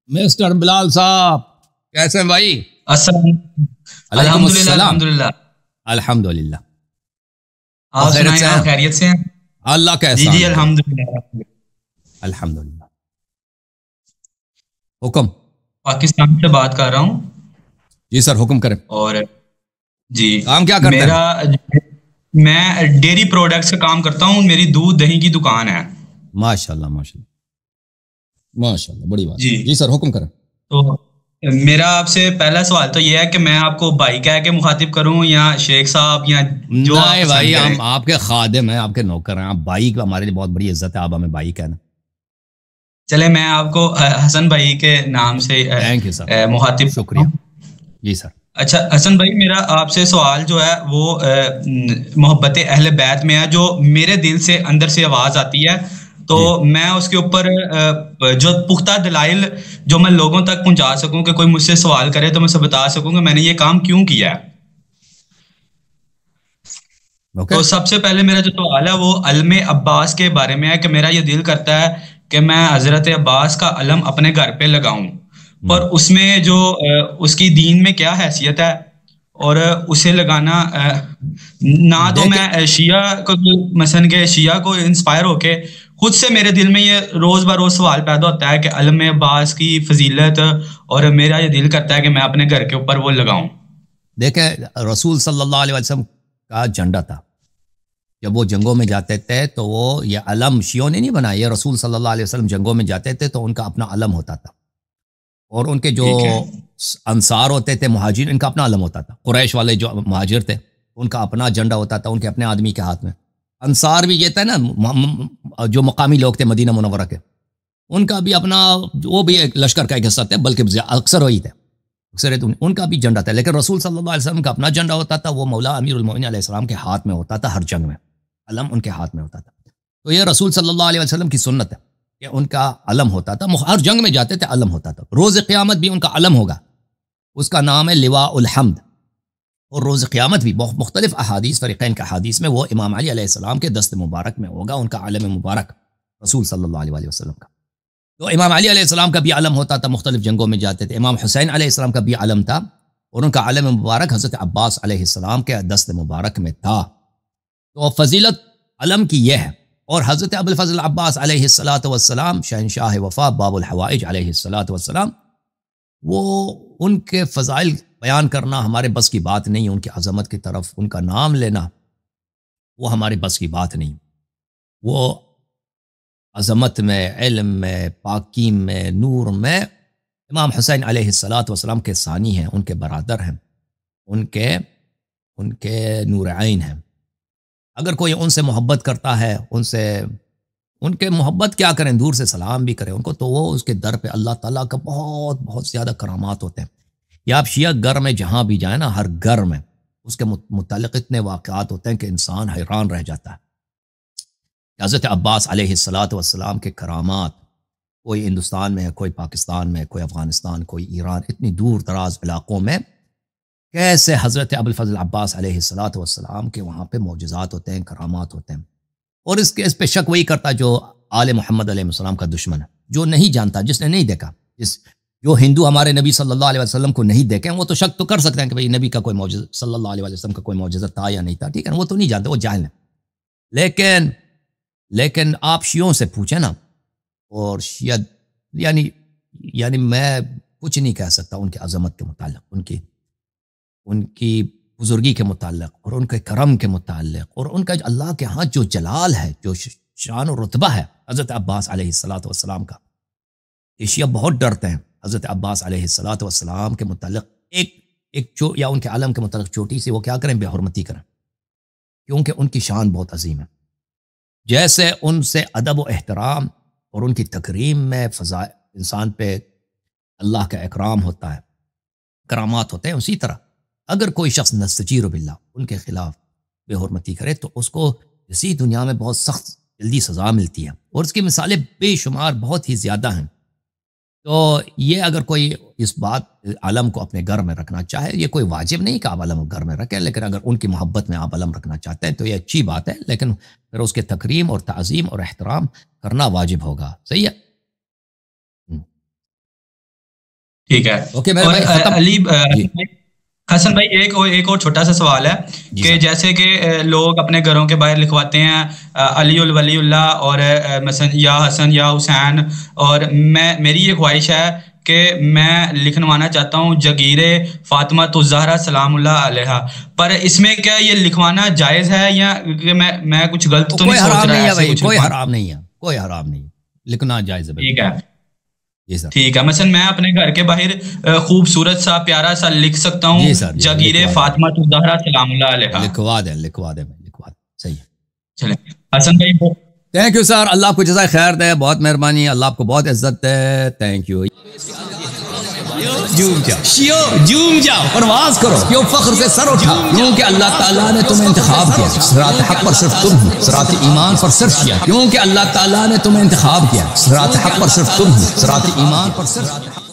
Mister بلال صاحب کیسے ہیں بھائی؟ الحمدللہ الحمدللہ الحمدللہ آپ سنائیں، آپ خیریت سے ہیں؟ اللہ کا جی احسان جی ہے۔ الحمدللہ الحمدللہ۔ حکم؟ پاکستان سے بات کر رہا ہوں۔ جی سر حکم کریں۔ اور جی کام کیا کرتے ہیں؟ میں ڈیری پروڈکٹس کا کام کرتا ہوں، میری دودھ دہی کی دکان ہے۔ ماشاءاللہ ماشاءاللہ ماشاءاللہ، بڑی بات۔ جی جی سر حکم کریں۔ تو میرا آپ سے پہلا سوال تو یہ ہے کہ میں آپ کو بھائی کہہ کے مخاطب کروں یا شیخ صاحب یا جو آپ نہیں پسند بھائی، کریں؟ ہم آپ کے خادم ہیں، آپ کے نوکر ہیں، آپ بھائی کا ہمارے لیے بہت بڑی عزت ہے، آپ ہمیں بھائی کہنا۔ چلے میں آپ کو حسن بھائی کے نام سے تھینک یو سر، مخاطب شکریہ۔ جی سر۔ اچھا حسن بھائی، میرا آپ سے سوال جو ہے وہ محبت اہل بیت میں ہے، جو میرے دل سے اندر سے آواز آتی ہے، تو میں اس کے اوپر جو پختہ دلائل جو میں لوگوں تک پہنچا سکوں کہ کوئی مجھ سے سوال کرے تو میں اسے بتا سکوں کہ میں نے یہ کام کیوں کیا ہے۔ تو سب سے پہلے میرا جو سوال ہے وہ علم عباس کے بارے میں ہے کہ میرا یہ دل کرتا ہے کہ میں حضرت عباس کا علم اپنے گھر پہ لگاؤں، پر اس میں جو اس کی دین میں کیا حیثیت ہے، اور اسے لگانا نہ تو میں شیعہ کو مثلا کہ شیعہ کو انسپائر ہو کے خود سے میرے دل میں یہ روز بہ روز سوال پیدا ہوتا ہے کہ علم عباس کی فضیلت، اور میرا یہ دل کرتا ہے کہ میں اپنے گھر کے اوپر وہ لگاؤں۔ دیکھیں، رسول صلی اللہ علیہ وسلم کا جھنڈا تھا، جب وہ جنگوں میں جاتے تھے تو وہ یہ علم شیعوں نے نہیں بنایا، یہ رسول صلی اللہ علیہ وسلم جنگوں میں جاتے تھے تو ان کا اپنا علم ہوتا تھا، اور ان کے جو انصار ہوتے تھے مہاجر، ان کا اپنا علم ہوتا تھا۔ قریش والے جو مہاجر تھے ان کا اپنا جھنڈا ہوتا تھا، ان کے اپنے آدمی کے ہاتھ میں۔ انصار بھی یہ تھا نا، جو مقامی لوگ تھے مدینہ منورہ کے، ان کا بھی اپنا، وہ بھی ایک لشکر کا ایک حصہ تھے، بلکہ اکثر وہی تھے، اکثر ان کا بھی جھنڈا تھا، لیکن رسول صلی اللہ علیہ وسلم کا اپنا جھنڈا ہوتا تھا، وہ مولا امیر المومنین علیہ السلام کے ہاتھ میں ہوتا تھا، ہر جنگ میں علم ان کے ہاتھ میں ہوتا تھا۔ تو یہ رسول صلی اللہ علیہ وسلم کی سنت ہے کہ ان کا علم ہوتا تھا، ہر جنگ میں جاتے تھے علم ہوتا تھا۔ روز قیامت بھی ان کا علم ہوگا، اس کا نام ہے لواء الحمد، اور روز قیامت بھی مختلف احادیث، فریقین کے احادیث میں وہ امام علی علیہ السلام کے دست مبارک میں ہوگا، ان کا علم مبارک رسول صلی اللہ علیہ وسلم کا۔ تو امام علی علیہ السلام کا بھی علم ہوتا تھا، مختلف جنگوں میں جاتے تھے۔ امام حسین علیہ السلام کا بھی علم تھا، اور ان کا علم مبارک حضرت عباس علیہ السلام کے دست مبارک میں تھا۔ تو فضیلت علم کی یہ ہے، اور حضرت ابوالفضل عباس علیہ السلام شہنشاہ وفا باب الحوائج علیہ السلام، وہ ان کے فضائل بیان کرنا ہمارے بس کی بات نہیں، ان کی عظمت کی طرف ان کا نام لینا وہ ہمارے بس کی بات نہیں۔ وہ عظمت میں، علم میں، پاکی میں، نور میں امام حسین علیہ السلام کے ثانی ہیں، ان کے برادر ہیں، ان کے نور عین ہیں۔ اگر کوئی ان سے محبت کرتا ہے، ان کے محبت کیا کریں، دور سے سلام بھی کریں ان کو، تو وہ اس کے در پہ اللہ تعالیٰ کا بہت بہت زیادہ کرامات ہوتے ہیں۔ یا آپ شیعہ گھر میں جہاں بھی جائیں نا، ہر گھر میں اس کے متعلق اتنے واقعات ہوتے ہیں کہ انسان حیران رہ جاتا ہے۔ حضرت عباس علیہ السلام کے کرامات، کوئی ہندوستان میں ہے، کوئی پاکستان میں، کوئی افغانستان، کوئی ایران، اتنی دور دراز علاقوں میں کیسے حضرت ابوالفضل عباس علیہ السلام کے وہاں پہ معجزات ہوتے ہیں، کرامات ہوتے ہیں۔ اور اس پہ شک وہی کرتا جو آل محمد علیہ السلام کا دشمن ہے، جو نہیں جانتا، جس نے نہیں دیکھا، جو ہندو ہمارے نبی صلی اللہ علیہ وسلم کو نہیں دیکھیں، وہ تو شک تو کر سکتے ہیں کہ بھئی نبی کا کوئی معجزہ، صلی اللہ علیہ وسلم کا کوئی معجزہ تھا یا نہیں تھا، ٹھیک ہے، وہ تو نہیں جانتے، وہ جاہل ہیں۔ لیکن آپ شیعوں سے پوچھیں نا، اور شیعہ یعنی میں کچھ نہیں کہہ سکتا ان کی عظمت کے متعلق، ان کی بزرگی کے متعلق، اور ان کے کرم کے متعلق، اور ان کا اللہ کے ہاں جو جلال ہے، جو شان و رتبہ ہے حضرت عباس علیہ السلام کا، یہ شیعہ بہت ڈرتے ہیں حضرت عباس علیہ السلام کے متعلق یا ان کے علم کے متعلق چھوٹی سی وہ کیا کریں، بے حرمتی کریں، کیونکہ ان کی شان بہت عظیم ہے۔ جیسے ان سے ادب و احترام اور ان کی تکریم میں فضائل انسان پہ اللہ کا اکرام ہوتا ہے، کرامات ہوتے ہیں، اسی طرح اگر کوئی شخص نستجیر باللہ ان کے خلاف بے حرمتی کرے تو اس کو اسی دنیا میں بہت سخت جلدی سزا ملتی ہے، اور اس کی مثالیں بے شمار بہت ہی زیادہ ہیں۔ تو یہ اگر کوئی اس بات علم کو اپنے گھر میں رکھنا چاہے، یہ کوئی واجب نہیں کہ آپ علم گھر میں رکھیں، لیکن اگر ان کی محبت میں آپ علم رکھنا چاہتے ہیں تو یہ اچھی بات ہے، لیکن پھر اس کے تکریم اور تعظیم اور احترام کرنا واجب ہوگا۔ صحیح ہے؟ ٹھیک ہے. اوکے میرے اور بھائی ختم. علی جی. حسن بھائی ایک اور چھوٹا سا سوال ہے کہ جیسے کہ لوگ اپنے گھروں کے باہر لکھواتے ہیں علی الولی اللہ اور مثلا یا حسن یا حسین, اور میری یہ خواہش ہے کہ میں لکھنوانا چاہتا ہوں جگیر فاطمہ الزہرا سلام اللہ علیہا, پر اس میں کیا یہ لکھوانا جائز ہے یا کہ میں کچھ غلط تو نہیں سوچ رہا؟ کوئی حرام نہیں ہے, کوئی حرام نہیں ہے, لکھنا جائز ہے. ٹھیک ہے, ٹھیک ہے. مثلا میں اپنے گھر کے باہر خوبصورت سا پیارا سا لکھ سکتا ہوں جگیر فاطمہ الزہرا سلام اللہ علیہا. لکھوا دیں صحیح ہے. چلیں حسن بھائی تھینک یو سر, اللہ آپ کو جزائے خیر دے, بہت مہربانی, اللہ آپ کو بہت عزت دے. Thank you. جوم جاؤ پرواز کرو, کیوں فخر سے سر اٹھا, کیونکہ اللہ تعالیٰ نے تمہیں انتخاب کیا, صراط حق پر صرف تم ہو, صراط ایمان پر صرف کیا, کیونکہ اللہ تعالیٰ نے تمہیں انتخاب کیا, صراط حق پر صرف تم ہو, صراط ایمان پر صرف